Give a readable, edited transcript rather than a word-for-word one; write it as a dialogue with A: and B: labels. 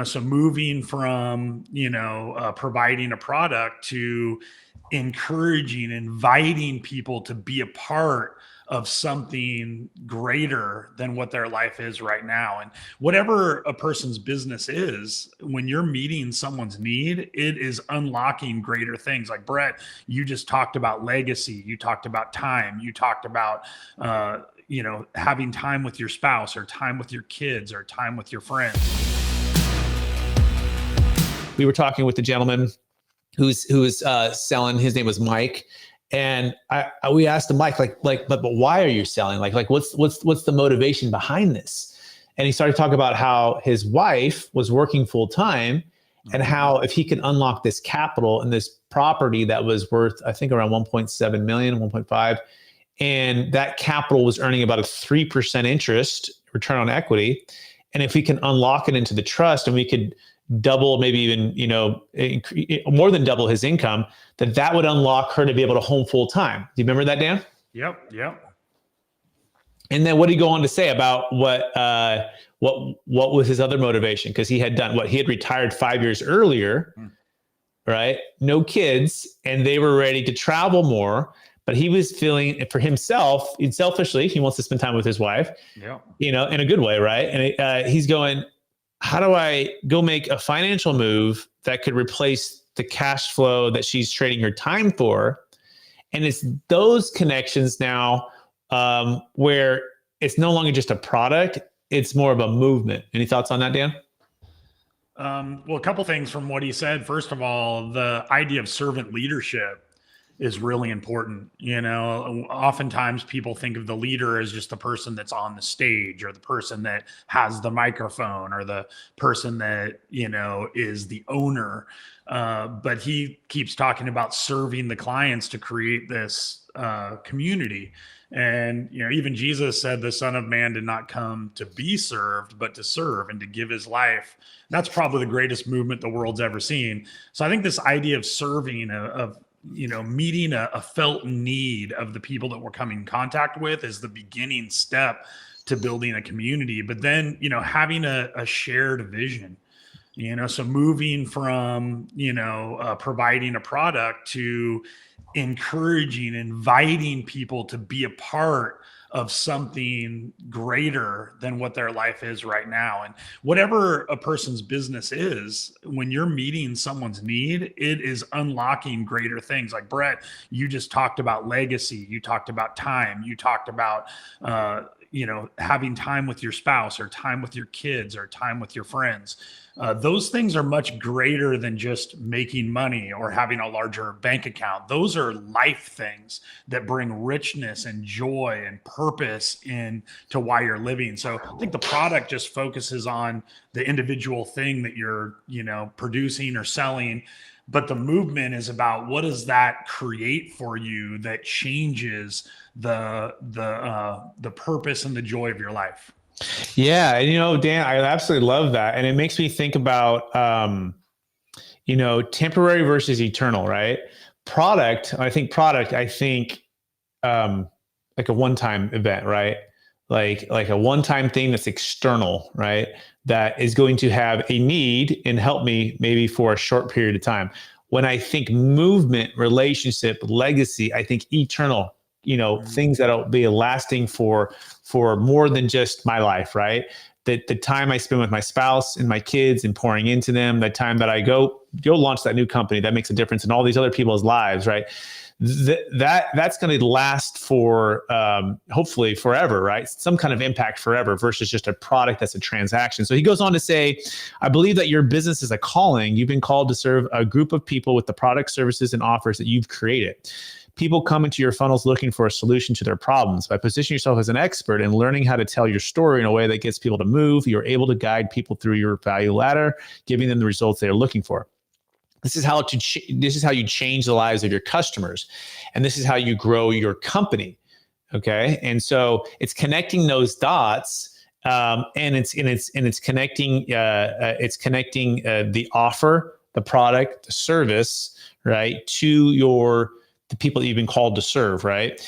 A: So moving from, providing a product to encouraging, inviting people to be a part of something greater than what their life is right now. And whatever a person's business is, when you're meeting someone's need, it is unlocking greater things. Like Brett, you just talked about legacy, you talked about time, you talked about, having time with your spouse or time with your kids or time with your friends.
B: We were talking with the gentleman who's selling. His name was Mike, and we asked him, Mike, but why are you selling? Like what's the motivation behind this? And he started talking about how his wife was working full time, and how if he could unlock this capital and this property that was worth, I think, around 1.7 million, 1.5, and that capital was earning about a 3% interest return on equity, and if we can unlock it into the trust, and we could double, maybe even, more than double his income, that would unlock her to be able to home full time. Do you remember that, Dan?
A: Yep.
B: And then what did he go on to say about what was his other motivation? Because he had done he had retired 5 years earlier, right? No kids, and they were ready to travel more. But he was feeling for himself, selfishly, he wants to spend time with his wife, in a good way, right? And he's going, how do I go make a financial move that could replace the cash flow that she's trading her time for? And it's those connections now where it's no longer just a product, it's more of a movement. Any thoughts on that, Dan?
A: Well, a couple things from what he said. First of all, the idea of servant leadership is really important. Oftentimes people think of the leader as just the person that's on the stage, or the person that has the microphone, or the person that, is the owner. But he keeps talking about serving the clients to create this community. And, even Jesus said the Son of Man did not come to be served, but to serve and to give his life. That's probably the greatest movement the world's ever seen. So I think this idea of serving, of meeting a felt need of the people that we're coming in contact with is the beginning step to building a community. But then, having a shared vision, so moving from, providing a product to encouraging, inviting people to be a part of something greater than what their life is right now. And whatever a person's business is, when you're meeting someone's need, it is unlocking greater things. Like Brett, you just talked about legacy, you talked about time, you talked about, having time with your spouse or time with your kids or time with your friends. Those things are much greater than just making money or having a larger bank account. Those are life things that bring richness and joy and purpose into why you're living. So I think the product just focuses on the individual thing that you're, producing or selling. But the movement is about, what does that create for you that changes the purpose and the joy of your life?
B: Yeah. And, Dan, I absolutely love that. And it makes me think about, temporary versus eternal, right? I think like a one-time event, right? Like a one-time thing that's external, right? That is going to have a need and help me maybe for a short period of time. When I think movement, relationship, legacy, I think eternal, things that'll be lasting for more than just my life, right? The time I spend with my spouse and my kids and pouring into them, the time that I go launch that new company that makes a difference in all these other people's lives, right? That's going to last for hopefully forever, right? Some kind of impact forever versus just a product that's a transaction. So he goes on to say, I believe that your business is a calling. You've been called to serve a group of people with the products, services, and offers that you've created. People come into your funnels looking for a solution to their problems. By positioning yourself as an expert and learning how to tell your story in a way that gets people to move, you're able to guide people through your value ladder, giving them the results they are looking for. This is how you change the lives of your customers, and this is how you grow your company. Okay, and so it's connecting those dots, and it's connecting the offer, the product, the service, right, to the people that you've been called to serve, right?